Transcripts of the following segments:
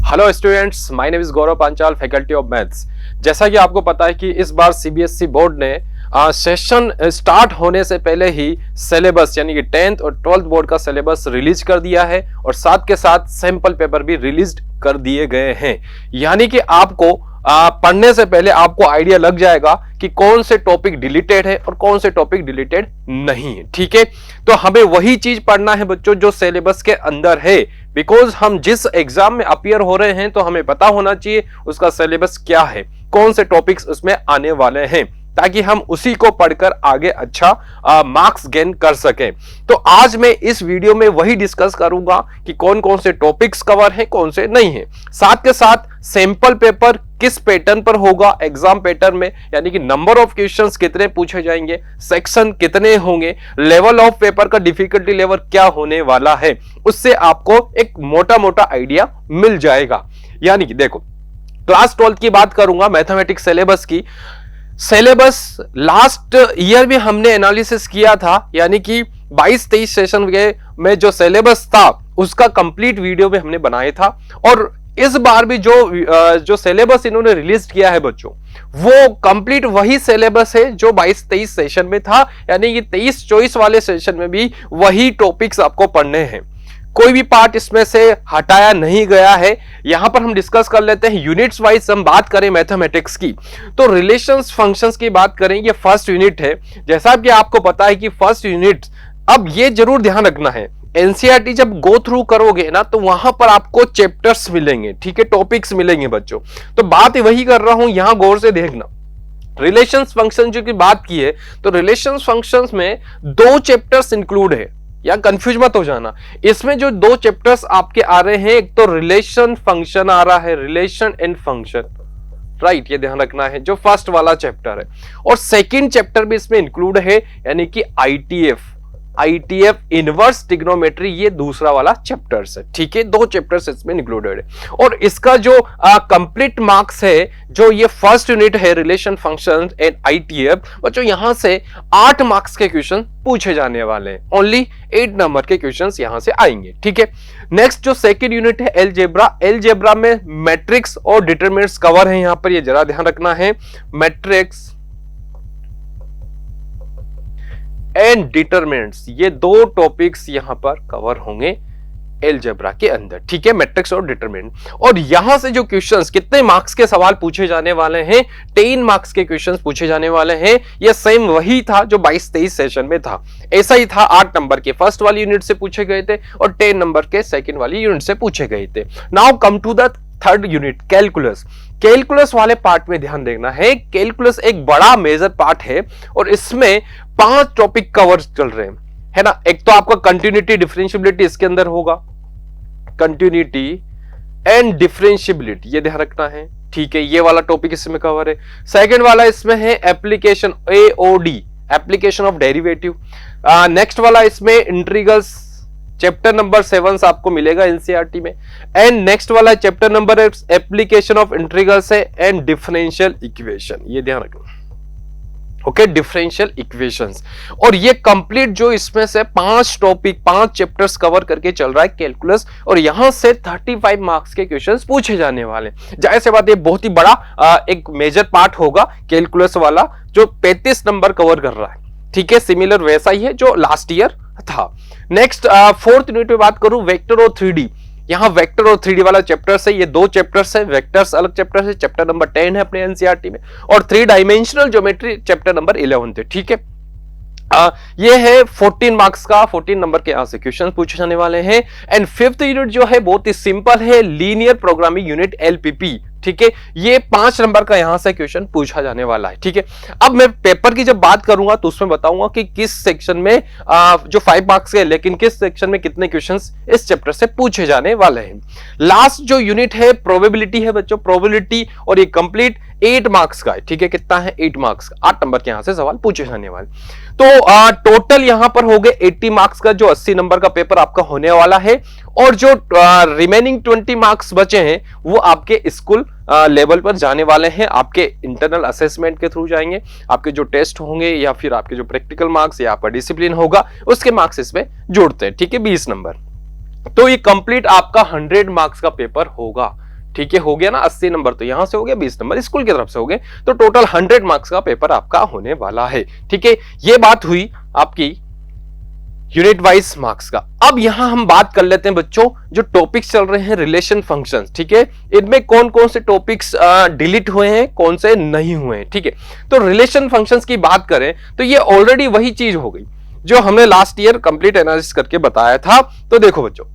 Hello students, my name is Gaurav Panchal, faculty of maths. जैसा कि आपको पता है कि इस बार सीबीएसई बोर्ड ने सेशन स्टार्ट होने से पहले ही सिलेबस यानी कि 10th और 12th बोर्ड का सिलेबस रिलीज कर दिया है और साथ के साथ सैंपल पेपर भी रिलीज कर दिए गए हैं। यानी कि आपको पढ़ने से पहले आपको आइडिया लग जाएगा कि कौन से टॉपिक डिलीटेड है और कौन से टॉपिक डिलीटेड नहीं है। ठीक है, तो हमें वही चीज पढ़ना है बच्चों जो सिलेबस के अंदर है, बिकॉज हम जिस एग्जाम में अपीयर हो रहे हैं तो हमें पता होना चाहिए उसका सिलेबस क्या है, कौन से टॉपिक्स उसमें आने वाले हैं, ताकि हम उसी को पढ़कर आगे अच्छा मार्क्स गेन कर सकें। तो आज मैं इस वीडियो में वही डिस्कस करूंगा कि कौन कौन से टॉपिक्स कवर हैं, कौन से नहीं हैं। साथ के साथ सैंपल पेपर किस पैटर्न पर होगा एग्जाम पैटर्न में, यानी कि नंबर ऑफ क्वेश्चंस कितने पूछे जाएंगे, सेक्शन कितने होंगे, लेवल ऑफ पेपर का डिफिकल्टी लेवल क्या होने वाला है, उससे आपको एक मोटा मोटा आइडिया मिल जाएगा। यानी कि देखो, क्लास 12 की बात करूंगा, मैथमेटिक्स सिलेबस की। सिलेबस लास्ट ईयर भी हमने एनालिसिस किया था, यानी कि 22-23 सेशन में जो सिलेबस था उसका कंप्लीट वीडियो भी हमने बनाया था। और इस बार भी जो सिलेबस इन्होंने रिलीज किया है बच्चों, वो कंप्लीट वही सिलेबस है जो 22-23 सेशन में था, यानी कि 23-24 वाले सेशन में भी वही टॉपिक्स आपको पढ़ने हैं। कोई भी पार्ट इसमें से हटाया नहीं गया है। यहां पर हम डिस्कस कर लेते हैं यूनिट्स वाइज। हम बात करें मैथमेटिक्स की तो रिलेशंस फंक्शंस की बात करें, ये फर्स्ट यूनिट है। जैसा कि आपको पता है कि फर्स्ट यूनिट, अब ये जरूर ध्यान रखना है, एनसीईआरटी जब गो थ्रू करोगे ना तो वहां पर आपको चैप्टर्स मिलेंगे, ठीक है, टॉपिक्स मिलेंगे बच्चों। तो बात वही कर रहा हूं, यहां गौर से देखना। रिलेशंस फंक्शन जो की बात की है तो रिलेशंस फंक्शंस में 2 चैप्टर्स इंक्लूड है, या कंफ्यूज मत हो जाना। इसमें जो 2 चैप्टर्स आपके आ रहे हैं, एक तो रिलेशन फंक्शन आ रहा है, रिलेशन एंड फंक्शन, राइट, ये ध्यान रखना है, जो फर्स्ट वाला चैप्टर है। और सेकंड चैप्टर भी इसमें इंक्लूड है, यानी कि आईटीएफ इनवर्स ट्रिग्नोमेट्री, ये दूसरा वाला चैप्टर्स है। ठीक है, 2 चैप्टर्स इसमें इंक्लूडेड है। और इसका जो कंप्लीट मार्क्स है, जो ये फर्स्ट यूनिट है रिलेशन फंक्शन एंड आईटीएफ, बच्चों यहां से 8 मार्क्स के क्वेश्चन पूछे जाने वाले हैं। ओनली 8 नंबर के क्वेश्चंस यहां से आएंगे। ठीक है, नेक्स्ट जो सेकंड यूनिट है एलजेब्रा में मैट्रिक्स और डिटरमिनेंट्स कवर है। यहां पर ये जरा ध्यान रखना है, मैट्रिक्स एंड डिटरमिनेंट्स, ये 2 टॉपिक्स यहां पर कवर होंगे एलजेब्रा के अंदर। ठीक है, मैट्रिक्स और डिटरमिनेंट। और यहां से जो क्वेश्चंस, कितने मार्क्स के सवाल पूछे जाने वाले हैं, 10 मार्क्स के क्वेश्चंस पूछे जाने वाले हैं। ये सेम वही था जो 22-23 सेशन में था, ऐसा ही था। 8 नंबर के फर्स्ट वाली यूनिट से पूछे गए थे और 10 नंबर के सेकंड वाली यूनिट से पूछे गए थे। Now come to the third unit, calculus वाले पार्ट में ध्यान देना है। कैलकुलस एक बड़ा मेजर पार्ट है और इसमें 5 टॉपिक कवर चल रहे हैं, है ना। एक तो आपका कंटिन्यूटी डिफरेंशियबिलिटी इसके अंदर होगा, कंटिन्यूटी एंड डिफरेंशियबिलिटी, ये ध्यान रखना है। ठीक है, ये वाला टॉपिक इसमें कवर है। सेकंड वाला इसमें है application, AOD, application of derivative. Next वाला इसमें इंटीग्रल्स, चैप्टर नंबर 7 आपको मिलेगा एनसीईआरटी में। एंड नेक्स्ट वाला chapter number application of integrals है एंड डिफरेंशियल इक्वेशन, ये ध्यान रखना। Okay, differential equations. और ये कंप्लीट जो इसमें से 5 टॉपिक, 5 चैप्टर्स कवर करके चल रहा है कैलकुलस, और यहां से 35 मार्क्स के क्वेश्चंस पूछे जाने वाले। जाहिर सी बात, ये बहुत ही बड़ा एक मेजर पार्ट होगा कैलकुलस वाला, जो 35 नंबर कवर कर रहा है। ठीक है, सिमिलर वैसा ही है जो लास्ट ईयर था। नेक्स्ट फोर्थ यूनिट में बात करूं, वेक्टर और 3D। यहां वेक्टर और 3D वाला चैप्टर्स है, ये 2 चैप्टर्स है। वेक्टर्स अलग चैप्टर है, चैप्टर नंबर 10 है अपने एनसीईआरटी में, और 3 डायमेंशनल ज्योमेट्री चैप्टर नंबर 11 है। ठीक है, ये है 14 मार्क्स का, 14 नंबर के यहां से क्वेश्चन पूछे जाने वाले हैं। एंड फिफ्थ यूनिट जो है बहुत ही सिंपल है, लीनियर प्रोग्रामिंग यूनिट, एलपीपी। ठीक है, ये 5 नंबर का यहां से क्वेश्चन पूछा जाने वाला है। ठीक है, अब मैं पेपर की जब बात करूंगा तो उसमें बताऊंगा कि किस सेक्शन में जो 5 मार्क्स के, लेकिन किस सेक्शन में कितने क्वेश्चंस इस चैप्टर से पूछे जाने वाले हैं। लास्ट जो यूनिट है प्रोबेबिलिटी है बच्चों, प्रोबेबिलिटी, और ये कंप्लीट 8 मार्क्स का है। ठीक है, कितना है, 8 मार्क्स, 8 नंबर के यहां से सवाल पूछे जाने वाले। तो टोटल यहां पर हो गए 80 मार्क्स का, जो 80 नंबर का पेपर आपका होने वाला है। और जो रिमेनिंग 20 मार्क्स बचे हैं वो आपके स्कूल लेवल पर जाने वाले हैं, आपके इंटरनल असेसमेंट के थ्रू जाएंगे। आपके जो टेस्ट होंगे या फिर आपके जो प्रैक्टिकल मार्क्स या आपका डिसिप्लिन होगा उसके मार्क्स इसमें जुड़ते हैं। ठीक है, 20 नंबर। तो ये कंप्लीट आपका 100 मार्क्स का पेपर होगा। ठीक है, हो गया ना 80 नंबर, तो यहां से हो गया 20 नंबर स्कूल की तरफ से हो गए, तो टोटल 100 मार्क्स का पेपर आपका होने वाला है। ठीक है, ये बात हुई आपकी यूनिट वाइज मार्क्स का। अब यहां हम बात कर लेते हैं बच्चों, जो टॉपिक्स चल रहे हैं रिलेशन फंक्शंस, ठीक है, इनमें कौन कौन से टॉपिक्स डिलीट हुए हैं, कौन से नहीं हुए हैं। ठीक है, तो रिलेशन फंक्शंस की बात करें तो ये ऑलरेडी वही चीज हो गई जो हमने लास्ट ईयर कंप्लीट एनालिसिस करके बताया था। तो देखो बच्चों,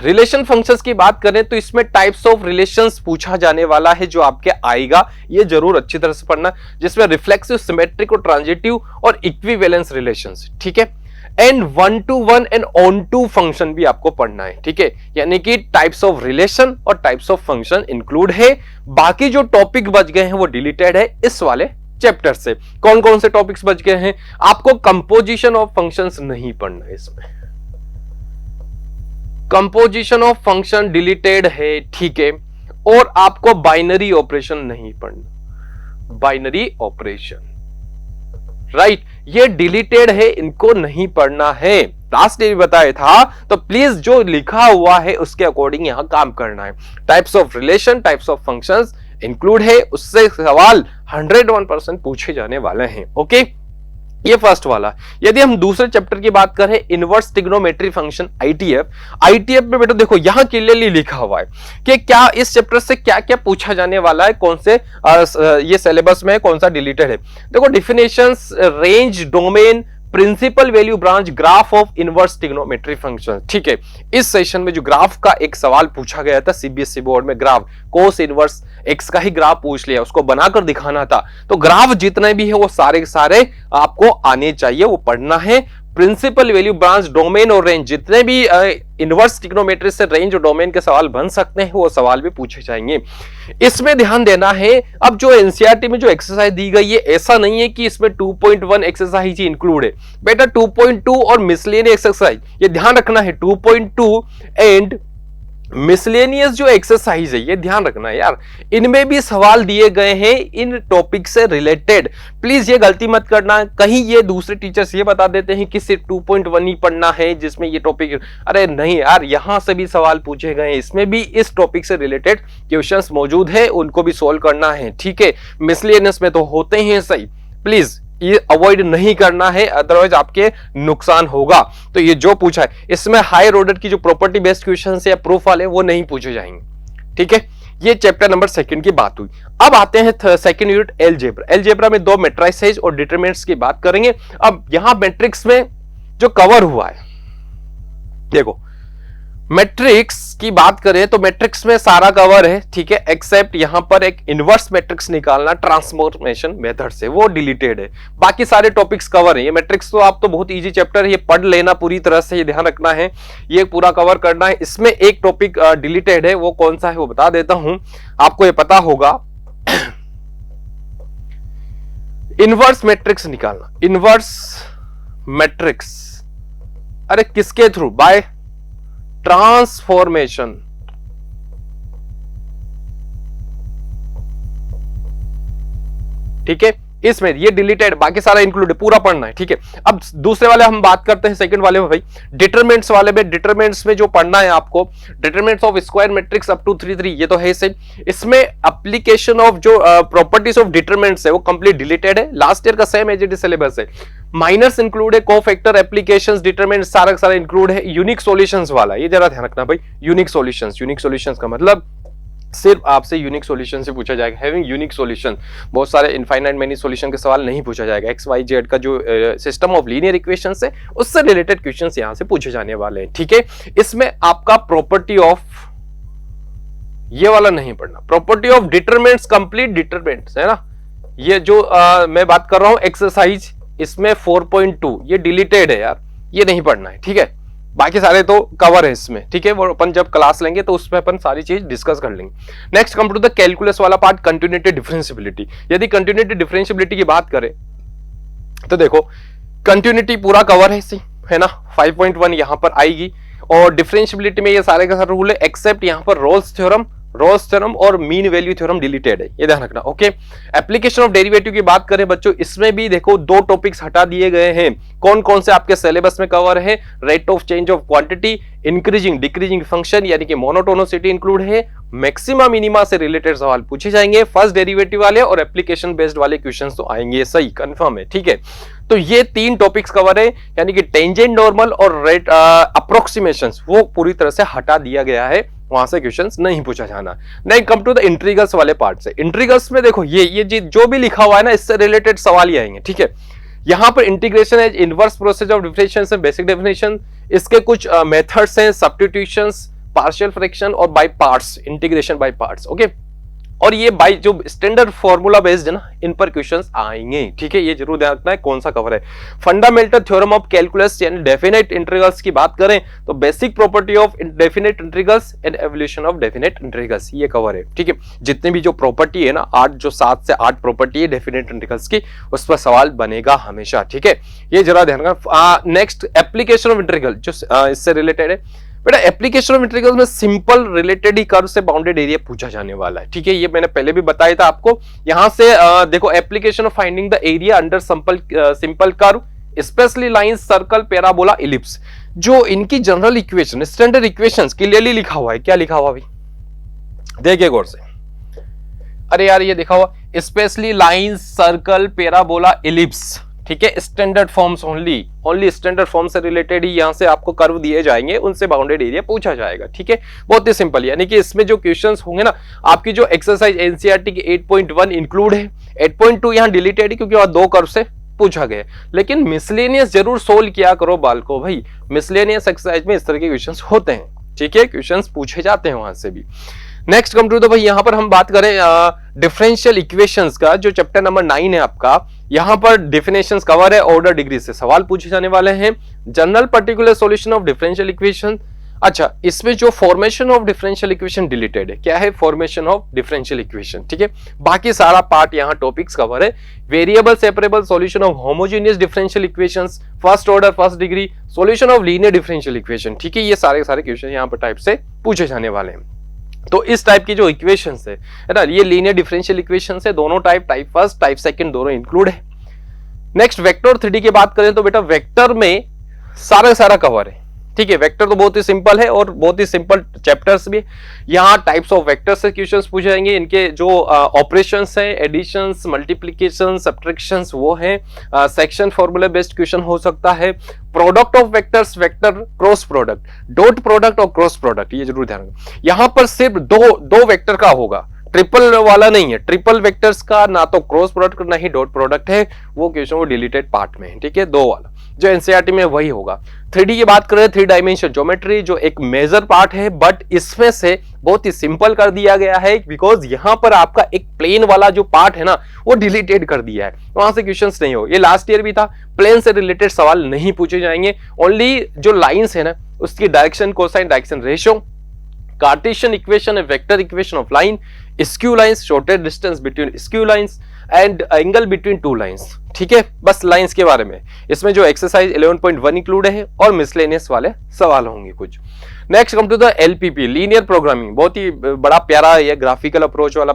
रिलेशन फंक्शंस की बात करें तो इसमें टाइप्स ऑफ रिलेशंस पूछा जाने वाला है जो आपके आएगा, ये जरूर अच्छी तरह से पढ़ना, जिसमें रिफ्लेक्सिव, सिमेट्रिक और ट्रांजिटिव और इक्विवेलेंस रिलेशंस, ठीक है, and 1 to 1 and onto function भी आपको पढ़ना है। ठीक है, यानी कि टाइप्स ऑफ रिलेशन और टाइप्स ऑफ फंक्शन इंक्लूड है। बाकी जो टॉपिक बच गए हैं वो डिलीटेड है इस वाले चैप्टर से। कौन कौन से टॉपिक्स बच गए हैं? आपको कंपोजिशन ऑफ फंक्शंस नहीं पढ़ना है, इसमें कंपोजिशन ऑफ फंक्शन डिलीटेड है, ठीक है, और आपको बाइनरी ऑपरेशन नहीं पढ़ना, बाइनरी ऑपरेशन, राइट, ये डिलीटेड है, इनको नहीं पढ़ना है। लास्ट डे भी बताया था, तो प्लीज जो लिखा हुआ है उसके अकॉर्डिंग यहां काम करना है। Types of relation, types of functions include है, उससे सवाल 101% पूछे जाने वाले हैं। ओके, ये फर्स्ट वाला। यदि हम दूसरे चैप्टर की बात करें, inverse trigonometry function ITF, ITF में बेटा देखो यहां क्लियरली लिखा हुआ है कि क्या इस चैप्टर से क्या क्या पूछा जाने वाला है, कौन से ये सिलेबस में है, कौन सा डिलीटेड है। देखो, definitions, range, domain, principal value branch, graph of inverse trigonometry function. ठीक है, इस सेशन में जो ग्राफ का एक सवाल पूछा गया था सीबीएसई बोर्ड में, ग्राफ कोस इनवर्स एक्स का ही ग्राफ पूछ लिया, उसको बनाकर दिखाना था। तो ग्राफ जितने भी है वो सारे के सारे आपको आने चाहिए, वो पढ़ना है। प्रिंसिपल वैल्यू ब्रांच, डोमेन और रेंज, जितने भी इनवर्स ट्रिग्नोमेट्री से रेंज और डोमेन के सवाल बन सकते हैं वो सवाल भी पूछे जाएंगे। इसमें ध्यान देना है, अब जो एनसीईआरटी में जो एक्सरसाइज दी गई है, ऐसा नहीं है कि इसमें 2.1 एक्सरसाइज ही इंक्लूड है बेटा, 2.2 और मिसलेनियस एक्सरसाइज, ये ध्यान रखना है, 2.2 एंड मिसलेनियस जो एक्सरसाइज है, ये ध्यान रखना है यार, इनमें भी सवाल दिए गए हैं इन टॉपिक से रिलेटेड। प्लीज ये गलती मत करना, कहीं ये दूसरे टीचर्स ये बता देते हैं कि सिर्फ 2.1 ही पढ़ना है जिसमें ये टॉपिक, अरे नहीं यार, यहां से भी सवाल पूछे गए हैं, इसमें भी इस टॉपिक से रिलेटेड क्वेश्चंस मौजूद है, उनको भी सोल्व करना है। ठीक है, मिसलेनियस में तो होते हैं सही, प्लीज ये अवॉइड नहीं करना है, अदरवाइज आपके नुकसान होगा। तो ये जो पूछा है, इसमें हायर ऑर्डर की जो प्रॉपर्टी बेस्ड क्वेश्चंस या प्रूफ वाले वो नहीं पूछे जाएंगे। ठीक है, ये चैप्टर नंबर 2 की बात हुई। अब आते हैं सेकंड यूनिट एलजेब्रा। एलजेब्रा में 2 मैट्रिसेस और डिटरमिनेंट्स की बात करेंगे। अब यहां मैट्रिक्स में जो कवर हुआ है, देखो मैट्रिक्स की बात करें तो मैट्रिक्स में सारा कवर है, ठीक है, एक्सेप्ट यहां पर एक इनवर्स मैट्रिक्स निकालना ट्रांसफॉर्मेशन मेथड से, वो डिलीटेड है। बाकी सारे टॉपिक्स कवर है। ये मैट्रिक्स तो आप तो बहुत इजी चैप्टर है, ये पढ़ लेना पूरी तरह से, ये ध्यान रखना है, ये पूरा कवर करना है। इसमें एक टॉपिक डिलीटेड है, वो कौन सा है वो बता देता हूं, आपको ये पता होगा। इनवर्स मैट्रिक्स निकालना, इनवर्स मैट्रिक्स, अरे किसके थ्रू? Bye transformation. ठीक है, इसमें ये डिलीटेड, बाकी सारा इंक्लूड है, पूरा पढ़ना है। ठीक है, अब दूसरे वाले हम बात करते हैं, सेकंड वाले में भाई डिटरमिनेंट्स वाले में। डिटरमिनेंट्स में जो पढ़ना है आपको, determinants of square matrix up to 3 ये तो है सही। इसमें एप्लीकेशन ऑफ जो प्रॉपर्टीज ऑफ डिटरमिनेंट्स है वो कंप्लीट डिलीटेड है, लास्ट ईयर का same as it is syllabus है। माइनर्स इंक्लूड है, कोफैक्टर, एप्लीकेशंस, डिटरमिनेंट्स सारा का सारा इंक्लूड है। यूनिक सॉल्यूशंस वाला, ये जरा ध्यान रखना भाई, यूनिक सॉल्यूशंस का मतलब सिर्फ आपसे यूनिक सॉल्यूशन से पूछा जाएगा। हैविंग यूनिक सॉल्यूशन, बहुत सारे इनफाइनाइट मेनी सॉल्यूशन के सवाल नहीं पूछा जाएगा। एक्स वाई जेड का जो सिस्टम ऑफ लीनियर इक्वेशंस है उससे रिलेटेड क्वेश्चंस यहां से पूछे जाने वाले हैं। ठीक है, इसमें आपका प्रॉपर्टी ऑफ, ये वाला नहीं पढ़ना, property of determinants, complete determinants है ना, ये जो मैं बात कर रहा हूं एक्सरसाइज, इसमें 4.2 ये डिलीटेड है यार, ये नहीं पढ़ना है। ठीक है, बाकी सारे तो कवर है इसमें। ठीक है, वो अपन जब क्लास लेंगे तो उसमें अपन सारी चीज डिस्कस कर लेंगे। Next come to the calculus वाला पार्ट, कंटिन्यूटी डिफरेंशियबिलिटी। यदि कंटिन्यूटी डिफरेंशियबिलिटी की बात करें तो देखो कंटिन्यूटी पूरा कवर है इसी, है ना, 5.1 यहां पर आएगी। और डिफरेंशियबिलिटी में ये सारे का सारा रूल है, एक्सेप्ट यहां पर रोल्स थ्योरम, रोल्स थ्योरम और मीन वैल्यू थ्योरम डिलीटेड है, ये ध्यान रखना। ओके, एप्लीकेशन ऑफ डेरिवेटिव की बात करें बच्चों, इसमें भी देखो दो टॉपिक्स हटा दिए गए हैं। कौन कौन से आपके सिलेबस में कवर है? Rate of change of quantity, increasing decreasing function यानी कि मोनोटोनिसिटी इंक्लूड है, मैक्सिमा मिनिमा से रिलेटेड सवाल पूछे जाएंगे, फर्स्ट डेरिवेटिव वाले और एप्लीकेशन बेस्ड वाले क्वेश्चंस तो आएंगे, सही कंफर्म है, ठीक है। तो ये तीन टॉपिक्स कवर है, यानी कि टेंजेंट नॉर्मल और रेट अप्रोक्सीमेशंस वो पूरी तरह से हटा दिया गया है, वहां से क्वेश्चंस नहीं पूछा जाना। नहीं, कम टू द इंट्रीगल्स वाले पार्ट से। इंट्रीगल्स में देखो ये जो भी लिखा हुआ है ना, इससे रिलेटेड सवाल ही आएंगे, ठीक है। यहां पर इंटीग्रेशन है, inverse process of differentiation, basic definition, इसके कुछ मेथड्स हैं, सब्स्टिट्यूशंस, पार्शियल फ्रैक्शन और by parts, integration by parts. Okay, और ये बाय जो स्टैंडर्ड फॉर्मूला बेस्ड है ना, इन पर क्वेश्चंस आएंगे, ठीक है। ये जरूर ध्यान रखना है कौन सा कवर है। फंडामेंटल थ्योरम ऑफ कैलकुलस यानी डेफिनेट इंटीग्रल्स की बात करें तो basic property of definite integrals and evolution of definite integrals, ये कवर है, ठीक है। जितने भी जो प्रॉपर्टी है ना, 7 से 8 प्रॉपर्टी है डेफिनेट इंटीग्रल्स की, उस पर सवाल बनेगा हमेशा, ठीक है। ये जरा ध्यान रखना। नेक्स्ट एप्लीकेशन ऑफ इंटीग्रल जो इससे रिलेटेड है बेटा, एप्लीकेशन ऑफ इंटीग्रल में सिंपल रिलेटेड ही कर्व से बाउंडेड एरिया पूछा जाने वाला है, ठीक है। ये मैंने पहले भी बताया था आपको। यहां से देखो, application of finding the area under simple curve, specially line, circle, parabola, ellipse, जो इनकी general equation, standard equations clearly लिखा हुआ है। क्या लिखा हुआ भाई, देखिए गौर से। अरे यार, ये लिखा हुआ specially line, circle, parabola, ellipse, ठीक है। Standard forms only standard form से रिलेटेड ही यहां से आपको कर्व दिए जाएंगे, उनसे बाउंडेड एरिया पूछा जाएगा, ठीक है। बहुत ही सिंपल, यानी कि इसमें जो क्वेश्चंस होंगे ना, आपकी जो एक्सरसाइज एनसीईआरटी की 8.1 इंक्लूड है, 8.2 यहां डिलीटेड है क्योंकि वहां 2 कर्व से पूछा गया, लेकिन मिसलेनियस जरूर सोल्व किया करो बालको भाई। मिसलेनियस एक्सरसाइज में इस तरह के क्वेश्चंस होते हैं, ठीक है, क्वेश्चंस पूछे जाते हैं वहां से भी। नेक्स्ट कम टू, तो भाई यहां पर हम बात करें डिफरेंशियल इक्वेशंस का, जो चैप्टर नंबर 9 है आपका, यहां पर डेफिनेशंस कवर है, ऑर्डर डिग्री से सवाल पूछे जाने वाले हैं। General particular solution of differential equation, अच्छा, इसमें जो formation of differential equation deleted है, क्या है फॉर्मेशन ऑफ डिफरेंशियल इक्वेशन, ठीक है। बाकी सारा पार्ट यहां टॉपिक्स कवर है। Variable separable solution of homogeneous differential equations, first order first degree, solution of linear differential equation, ठीक है। ये सारे क्वेश्चन यहां पर टाइप से पूछे जाने वाले हैं। तो इस टाइप की जो इक्वेशंस है ना, ये लीनियर डिफरेंशियल इक्वेशंस है, दोनों टाइप फर्स्ट टाइप सेकंड दोनों इंक्लूड है। नेक्स्ट वेक्टर 3D की बात करें तो बेटा, वेक्टर में सारा कवर है, ठीक है। वेक्टर तो बहुत ही सिंपल है और बहुत ही सिंपल चैप्टर्स भी। यहाँ टाइप्स ऑफ वेक्टर से क्वेश्चंस पूछे जाएंगे, इनके जो ऑपरेशंस हैं, एडिशंस, मल्टीप्लिकेशन, सब्ट्रैक्शंस, वो है। सेक्शन फॉर्मूला बेस्ड क्वेश्चन हो सकता है। Product of vectors, vector cross product, dot product और क्रॉस प्रोडक्ट, ये जरूर ध्यान रखना। यहाँ पर सिर्फ दो वेक्टर का होगा, ट्रिपल वाला नहीं है। ट्रिपल वेक्टर्स का ना तो क्रॉस प्रोडक्ट ना ही डॉट प्रोडक्ट है, वो क्वेश्चन वो डिलीटेड पार्ट में है, ठीक है। 2 वाला जो एनसीईआरटी में वही होगा। 3D की बात करें, 3 डायमेंशन ज्योमेट्री जो एक मेजर पार्ट है, बट इसमें से बहुत ही सिंपल कर दिया गया है, बिकॉज यहां पर आपका एक प्लेन वाला जो पार्ट है ना, वो डिलीटेड कर दिया है, वहां से क्वेश्चंस नहीं हो। ये लास्ट ईयर भी था, प्लेन से रिलेटेड सवाल नहीं पूछे जाएंगे, ओनली जो लाइंस है ना, उसकी direction, cosine, direction ratio, Cartesian equation, vector equation of line, skew lines, shortest distance between skew lines and angle between 2 lines, ठीक है। बस लाइंस के बारे में इसमें जो एक्सरसाइज 11.1 इंक्लूड है और मिसलेनियस वाले सवाल होंगे कुछ। Next come to the LPP, linear programming, बहुत ही बड़ा प्यारा ये ग्राफिकल अप्रोच वाला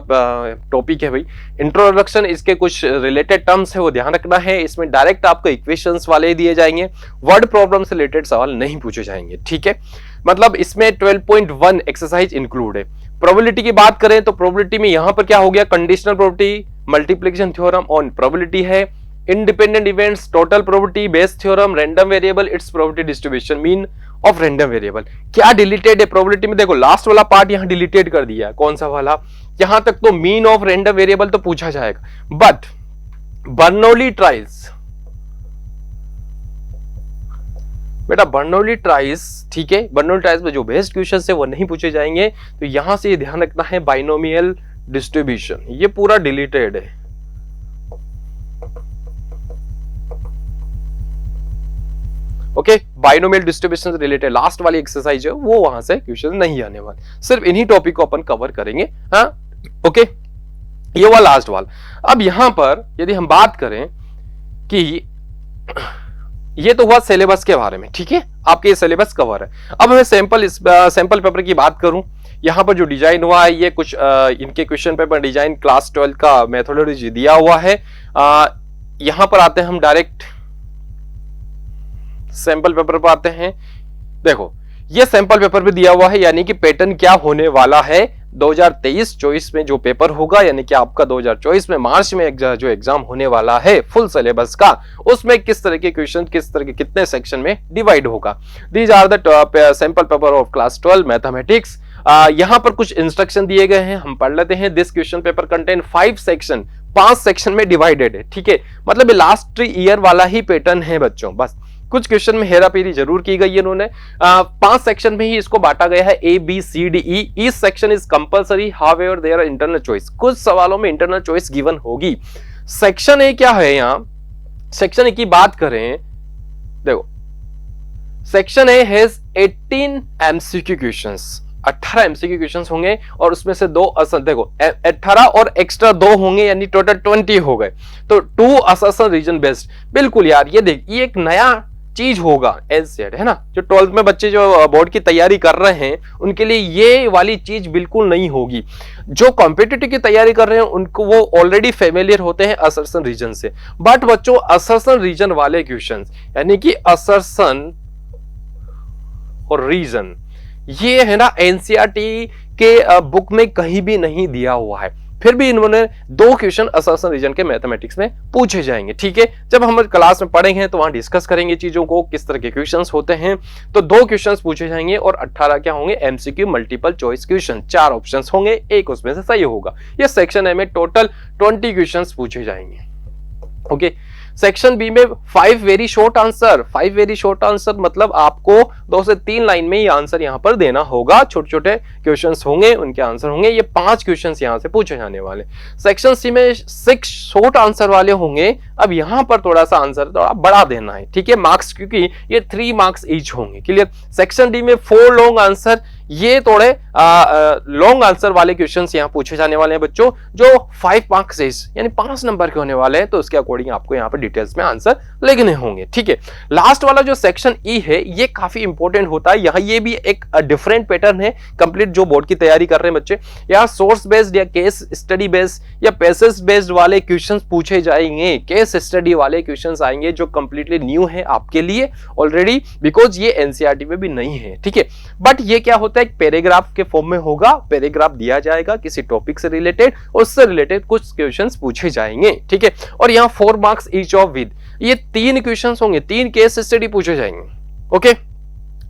टॉपिक है भाई। इंट्रोडक्शन, इसके कुछ रिलेटेड टर्म्स है वो ध्यान रखना है। इसमें डायरेक्ट आपको इक्वेशंस वाले दिए जाएंगे, वर्ड प्रॉब्लम से रिलेटेड सवाल नहीं पूछे जाएंगे, ठीक है। मतलब इसमें 12.1 एक्सरसाइज इंक्लूड है। प्रोबेबिलिटी की बात करें तो प्रोबेबिलिटी में यहां पर क्या हो गया, conditional probability, multiplication theorem on probability है, independent events, total probability, Bayes theorem, random variable, its probability distribution, mean of random variable. क्या डिलीटेड है प्रोबेबिलिटी में, देखो लास्ट वाला पार्ट यहां डिलीटेड कर दिया है, कौन सा वाला, यहां तक तो मीन ऑफ रैंडम वेरिएबल तो पूछा जाएगा, बट बर्नौली ट्राइल्स, बेटा बर्नौली ट्राइल्स, ठीक है, बर्नौली ट्राइल्स में जो बेस्ट क्वेश्चंस है वो नहीं पूछे जाएंगे, तो यहां से ये ध्यान रखना है, बाइनोमियल डिस्ट्रीब्यूशन ये पूरा डिलीटेड है। ओके, बाइनोमियल डिस्ट्रीब्यूशन से रिलेटेड लास्ट वाली एक्सरसाइज है वो, वहां से क्वेश्चन नहीं आने वाले, सिर्फ इन्हीं टॉपिक को अपन कवर करेंगे। हाँ, ओके, ये वाला लास्ट वाला। अब यहां पर यदि हम बात करें कि ये तो हुआ सिलेबस के बारे में, ठीक है, आपके ये सिलेबस कवर है। अब मैं सैंपल पेपर की बात करूं, यहाँ पर जो डिजाइन हुआ है ये कुछ इनके क्वेश्चन पेपर डिजाइन क्लास 12 का मेथोडोलॉजी दिया हुआ है। यहाँ पर आते हैं हम डायरेक्ट सैंपल पेपर पर आते हैं। देखो ये सैंपल पेपर भी दिया हुआ है, यानी कि पैटर्न क्या होने वाला है 2023-24 में जो पेपर होगा, यानी कि आपका 2024 में मार्च में जो एग्जाम होने वाला है फुल सिलेबस का, उसमें किस तरह के क्वेश्चन किस तरह के कितने सेक्शन में डिवाइड होगा। These are the sample paper of class 12 mathematics. यहाँ पर कुछ इंस्ट्रक्शन दिए गए हैं, हम पढ़ लेते हैं। This question paper contain 5 section, 5 section में डिवाइडेड है, ठीक है। मतलब लास्ट ईयर वाला ही पैटर्न है बच्चों, बस कुछ क्वेश्चन में हेराफेरी जरूर की गई है इन्होंने। 5 सेक्शन में ही इसको बांटा गया है, A B C D E। Each section is compulsory, however there are internal choice. कुछ सवालों में इंटरनल चॉइस गिवन होगी। सेक्शन ए क्या है, यहाँ सेक्शन ए की बात करें, देखो section A has 18 MCQ questions, 18 MCQ questions होंगे और उसमें से 2 देखो 18 और एक्स्ट्रा 2 होंगे, यानी टोटल 20 हो गए। तो 2 असर्शन रीजन बेस्ड। बिल्कुल यार, ये देख ये एक नया चीज होगा एनसीईआरटी, है ना। जो 12th में बच्चे जो बोर्ड की तैयारी कर रहे हैं उनके लिए ये वाली चीज बिल्कुल नहीं होगी। जो कॉम्पिटिटिव की तैयारी कर रहे हैं उनको वो ऑलरेडी फेमिलियर होते हैं असर्शन रीजन से। बट बच्चों असर्शन रीजन वाले क्वेश्चंस, यानी कि असर्शन और रीजन, ये है ना एनसीईआरटी के बुक में कहीं भी नहीं दिया हुआ है। फिर भी इन्होंने 2 क्वेश्चन असर्शन रीजन के मैथमेटिक्स में पूछे जाएंगे, ठीक है। जब हम क्लास में पढ़ेंगे तो वहां डिस्कस करेंगे चीजों को, किस तरह के क्वेश्चंस होते हैं। तो 2 क्वेश्चंस पूछे जाएंगे और 18 क्या होंगे, MCQ multiple choice question. 4 options होंगे, एक उसमें से सही होगा। ये सेक्शन ए में टोटल 20 क्वेश्चंस पूछे जाएंगे, ओके। सेक्शन बी में 5 very short answer. 5 very short answer मतलब आपको 2 से 3 लाइन में ये आंसर यहां पर देना होगा। छोटे छोटे क्वेश्चंस होंगे, उनके आंसर होंगे। ये 5 क्वेश्चंस यहां से पूछे जाने वाले। सेक्शन सी में 6 शॉर्ट आंसर वाले होंगे। अब यहां पर थोड़ा सा आंसर थोड़ा बढ़ा देना है, ठीक है, मार्क्स, क्योंकि ये 3 मार्क्स ईच होंगे, क्लियर। सेक्शन डी में 4 लॉन्ग आंसर, ये थोड़े लॉन्ग आंसर वाले क्वेश्चंस यहां पूछे जाने वाले हैं बच्चों, जो 5 मार्क्स यानी 5 नंबर के होने वाले हैं। तो उसके अकॉर्डिंग आपको यहां पर डिटेल्स में आंसर लिखने होंगे, ठीक है। लास्ट वाला जो सेक्शन ई है ये काफी इंपॉर्टेंट होता है। यहाँ ये भी एक डिफरेंट पैटर्न है, कंप्लीट जो बोर्ड की तैयारी कर रहे हैं बच्चे। यहाँ सोर्स बेस्ड या केस स्टडी बेस्ड या पैसेज बेस्ड वाले क्वेश्चंस पूछे जाएंगे। केस स्टडी वाले क्वेश्चंस आएंगे जो कंप्लीटली न्यू है आपके लिए ऑलरेडी, बिकॉज ये एनसीईआरटी में भी नहीं है, ठीक है। बट ये क्या होता है, एक पैराग्राफ के फॉर्म में होगा, पैराग्राफ दिया जाएगा किसी टॉपिक से रिलेटेड, उससे रिलेटेड कुछ क्वेश्चंस पूछे जाएंगे, ठीक है। और यहाँ 4 मार्क्स ईच ऑफ विद, ये 3 क्वेश्चंस होंगे, 3 केस स्टडी पूछे जाएंगे, ओके।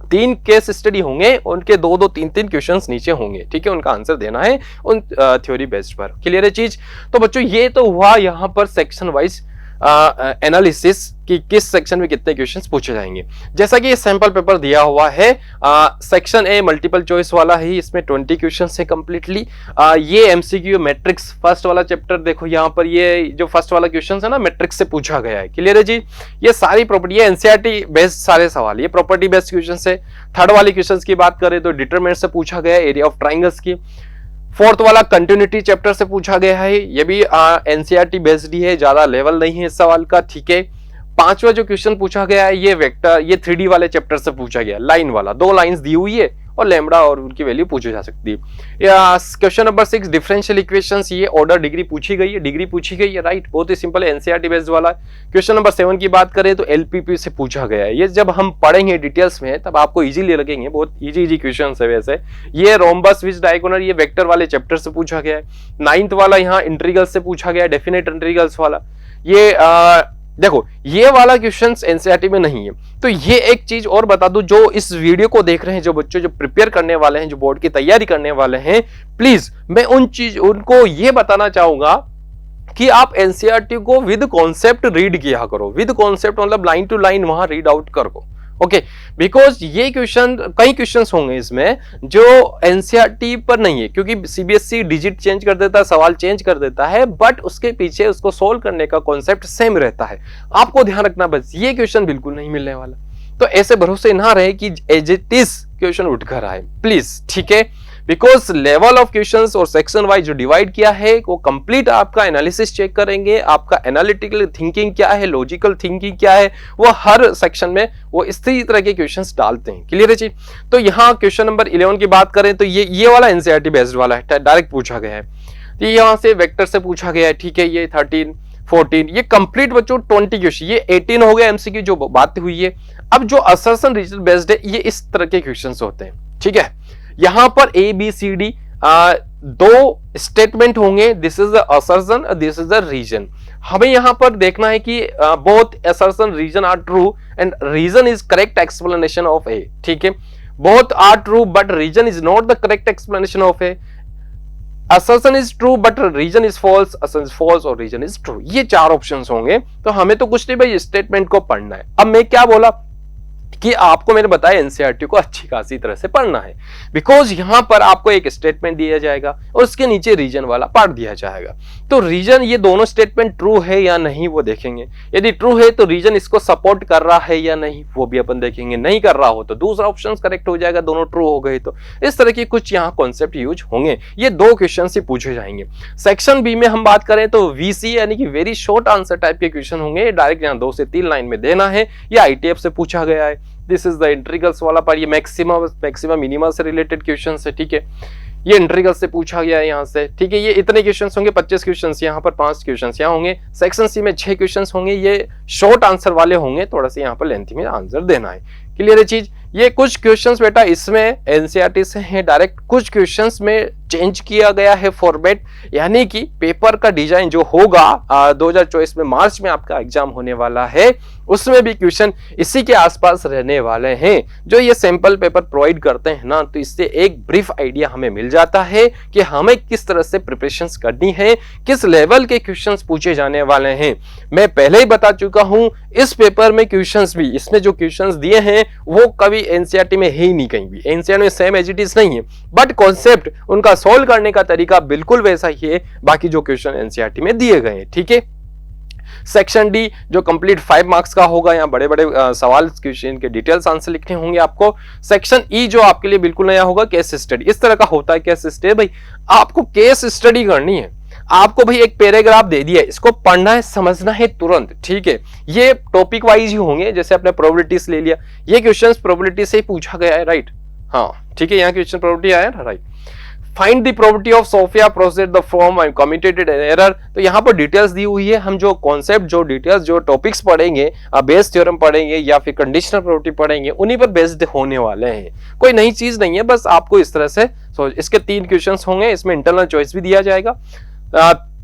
3 केस स्टडी होंगे, उनके 2-2, 3-3 क्वेश्चंस नीचे होंगे, ठीक है। उनका आंसर देना है उन थ्योरी बेस्ड पर, क्लियर है चीज। तो बच्चों ये तो हुआ यहाँ पर सेक्शन वाइज एनालिसिस कि किस सेक्शन में कितने क्वेश्चंस पूछे जाएंगे। जैसा कि ये सैंपल पेपर दिया हुआ है, सेक्शन ए मल्टीपल चॉइस वाला है, इसमें 20 क्वेश्चंस है कंप्लीटली। ये एमसीक्यू मैट्रिक्स फर्स्ट वाला चैप्टर, देखो यहाँ पर ये जो फर्स्ट वाला क्वेश्चन है ना मैट्रिक्स से पूछा गया है, क्लियर है जी। ये सारी प्रॉपर्टी, ये एनसीईआरटी बेस्ड सारे सवाल, ये प्रॉपर्टी बेस्ड क्वेश्चन है। थर्ड वाले क्वेश्चन की बात करें तो डिटरमिनेंट से पूछा गया है, एरिया ऑफ ट्राइंगल्स की। 4th वाला कंटिन्यूटी चैप्टर से पूछा गया है, ये भी एनसीईआरटी बेस्ड ही है, ज्यादा लेवल नहीं है इस सवाल का, ठीक है। 5वां जो क्वेश्चन पूछा गया है ये वेक्टर, ये 3D वाले चैप्टर से पूछा गया, लाइन वाला, 2 लाइंस दी हुई है और लैम्बडा और उनकी वैल्यू पूछी जा सकती है। क्वेश्चन नंबर 6 डिफरेंशियल इक्वेशंस, ये ऑर्डर डिग्री पूछी गई है, डिग्री पूछी गई है, राइट, बहुत ही सिंपल है, एनसीईआरटी बेस्ड वाला। क्वेश्चन नंबर 7 की बात करें तो एलपीपी से पूछा गया है। ये जब हम पढ़ेंगे डिटेल्स में तब आपको इजीली लगेंगे, बहुत इजी क्वेश्चन है वैसे। ये रोम्बस विच डायगोनल, ये वेक्टर वाले चैप्टर से पूछा गया है। 9th वाला यहाँ इंटीग्रल्स से पूछा गया है, डेफिनेट इंटीग्रल्स वाला। ये देखो ये वाला क्वेश्चंस एनसीईआरटी में नहीं है। तो ये एक चीज और बता दूं, जो इस वीडियो को देख रहे हैं, जो बच्चों जो प्रिपेयर करने वाले हैं, जो बोर्ड की तैयारी करने वाले हैं, प्लीज मैं उनको ये बताना चाहूंगा कि आप एनसीईआरटी को विद कॉन्सेप्ट रीड किया करो। विद कॉन्सेप्ट मतलब लाइन टू लाइन वहां रीड आउट करो, ओके। बिकॉज ये क्वेश्चन, कई क्वेश्चंस होंगे इसमें जो एनसीईआरटी पर नहीं है, क्योंकि सीबीएसई डिजिट चेंज कर देता है, सवाल चेंज कर देता है, बट उसके पीछे उसको सोल्व करने का कॉन्सेप्ट सेम रहता है। आपको ध्यान रखना, बस ये क्वेश्चन बिल्कुल नहीं मिलने वाला। तो ऐसे भरोसे ना रहे कि एज इट इज क्वेश्चन उठकर आए, प्लीज, ठीक है। बिकॉज लेवल ऑफ क्वेश्चंस और सेक्शन वाइज जो डिवाइड किया है वो कंप्लीट आपका एनालिसिस चेक करेंगे, आपका एनालिटिकल थिंकिंग क्या है, लॉजिकल थिंकिंग क्या है, वो हर सेक्शन में वो इसी तरह के क्वेश्चंस डालते हैं। क्लियर है जी। तो यहाँ क्वेश्चन नंबर 11 की बात करें तो ये वाला एनसीईआरटी बेस्ड वाला है, डायरेक्ट पूछा गया है। तो यहाँ से वेक्टर से पूछा गया है, ठीक है। ये 13 14 ये कंप्लीट बच्चों 20 क्वेश्चन, ये 18 हो गया एमसीक्यू जो बात हुई है। अब जो असर्शन रीजन बेस्ड है ये इस तरह के क्वेश्चंस होते हैं, ठीक है। यहां पर ए बी सी डी दो स्टेटमेंट होंगे, this is the assertion, this is the reason. हमें यहां पर देखना है कि both assertion reason are true and reason is correct explanation of A, ठीक है। Both are true but reason is not the correct explanation of A. assertion is true but reason is false, assertion is false और reason is true। ये चार options होंगे। तो हमें तो कुछ नहीं भाई, स्टेटमेंट को पढ़ना है। अब मैं क्या बोला कि आपको मैंने बताया एनसीईआरटी को अच्छी खासी तरह से पढ़ना है, बिकॉज यहां पर आपको एक स्टेटमेंट दिया जाएगा और उसके नीचे रीजन वाला पार्ट दिया जाएगा। तो रीजन, ये दोनों स्टेटमेंट ट्रू है या नहीं वो देखेंगे। यदि ट्रू है तो रीजन इसको सपोर्ट कर रहा है या नहीं वो भी अपन देखेंगे। नहीं कर रहा हो तो दूसरा ऑप्शन करेक्ट हो जाएगा, दोनों ट्रू हो गए तो। इस तरह की कुछ यहाँ कॉन्सेप्ट यूज होंगे। ये दो क्वेश्चन ही पूछे जाएंगे। सेक्शन बी में हम बात करें तो वीसी यानी कि वेरी शॉर्ट आंसर टाइप के क्वेश्चन होंगे। डायरेक्ट यहाँ 2 से 3 लाइन में देना है। ये आईटीएफ से पूछा गया है। दिस इज द इंटीग्रल्स वाला पार्ट, ये मैक्सिमम मिनिमा से रिलेटेड क्वेश्चन है, ठीक है। ये इंटीग्रल से पूछा गया है यहाँ से, ठीक है। ये इतने क्वेश्चंस होंगे, 25 क्वेश्चंस यहाँ पर, 5 क्वेश्चंस यहाँ होंगे। सेक्शन सी में 6 क्वेश्चंस होंगे, ये शॉर्ट आंसर वाले होंगे, थोड़ा सा यहाँ पर लेंथी में आंसर देना है। क्लियर है चीज। ये कुछ क्वेश्चंस बेटा इसमें एनसीईआरटी से हैं डायरेक्ट, कुछ क्वेश्चंस में चेंज किया गया है फॉर्मेट, यानी कि पेपर का डिजाइन जो होगा 2024 में मार्च में आपका एग्जाम होने वाला है, उसमें भी क्वेश्चन इसी के आसपास रहने वाले हैं। जो ये सैंपल पेपर प्रोवाइड करते हैं ना, तो इससे एक ब्रीफ आइडिया हमें मिल जाता है कि हमें किस तरह से प्रिपरेशंस करनी है, किस लेवल के क्वेश्चंस पूछे जाने वाले हैं। मैं पहले ही बता चुका हूं, इस पेपर में क्वेश्चंस भी, इसमें जो क्वेश्चंस दिए हैं वो कभी एनसीईआरटी में है ही नहीं, कहीं भी एनसीईआरटी में सेम एज इट इज नहीं है, बट कॉन्सेप्ट उनका सॉल्व करने का तरीका बिल्कुल वैसा ही है बाकी जो क्वेश्चन एनसीईआरटी में दिए गए हैं, ठीक है। सेक्शन डी जो कंप्लीट 5 मार्क्स का होगा, यहाँ बड़े बड़े सवाल क्वेश्चन के डिटेल्स आंसर लिखने होंगे आपको। सेक्शन ई जो आपके लिए बिल्कुल नया होगा, केस स्टडी। इस तरह का होता है केस स्टडी, भाई आपको केस स्टडी करनी है। आपको भाई एक पैराग्राफ दे दिया है, इसको पढ़ना है, समझना है तुरंत, ठीक है। ये टॉपिक वाइज ही होंगे, जैसे आपने प्रोबेबिलिटीज ले लिया, ये क्वेश्चंस प्रोबेबिलिटी से ही पूछा गया है, राइट। हाँ ठीक है, यहाँ क्वेश्चन प्रोबेबिलिटी आया ना, right. Find the probability of Sophia process the form I committed an error. तो यहाँ पर डिटेल्स दी हुई है। हम जो कॉन्सेप्ट, जो डिटेल्स, जो टॉपिक्स पढ़ेंगे, बेस थ्योरम पढ़ेंगे या फिर कंडीशनल प्रोबेबिलिटी पढ़ेंगे, उन्हीं पर बेस्ड होने वाले हैं। कोई नई चीज नहीं है, बस आपको इस तरह से इसके 3 क्वेश्चन होंगे। इसमें इंटरनल चॉइस भी दिया जाएगा।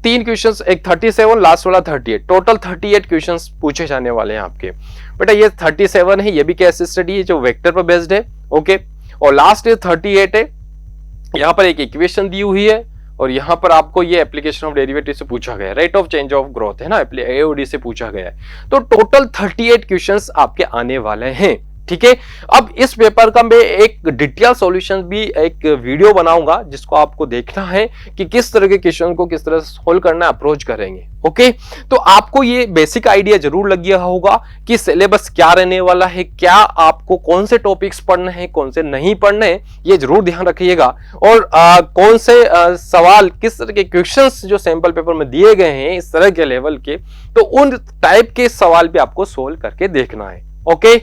3 क्वेश्चंस, एक 37, लास्ट वाला 38, टोटल 38 क्वेश्चंस पूछे जाने वाले हैं आपके। बेटा ये 37 है, ये भी केस स्टडी है जो वेक्टर पर बेस्ड है, ओके। और लास्ट 38 है, यहाँ पर एक इक्वेशन दी हुई है और यहाँ पर आपको ये एप्लीकेशन ऑफ डेरिवेटिव से पूछा गया है, rate of change of growth है ना, एओडी से पूछा गया है। तो टोटल 38 क्वेश्चंस आपके आने वाले हैं, ठीक है। अब इस पेपर का मैं एक डिटेल सॉल्यूशन भी एक वीडियो बनाऊंगा, जिसको आपको देखना है कि किस तरह के क्वेश्चन को किस तरह से सोल्व करना अप्रोच करेंगे, ओके। तो आपको ये बेसिक आइडिया जरूर लग गया होगा कि सिलेबस क्या रहने वाला है, क्या आपको कौन से टॉपिक्स पढ़ने हैं, कौन से नहीं पढ़ने हैं, ये जरूर ध्यान रखिएगा। और कौन से सवाल, किस तरह के क्वेश्चंस जो सैंपल पेपर में दिए गए हैं इस तरह के लेवल के, तो उन टाइप के सवाल भी आपको सोल्व करके देखना है, ओके।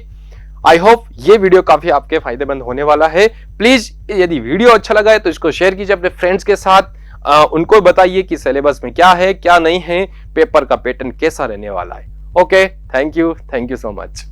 आई होप ये वीडियो काफी आपके फायदेमंद होने वाला है। प्लीज यदि वीडियो अच्छा लगा है तो इसको शेयर कीजिए अपने फ्रेंड्स के साथ। उनको बताइए कि सिलेबस में क्या है क्या नहीं है, पेपर का पैटर्न कैसा रहने वाला है, okay. Thank you so much.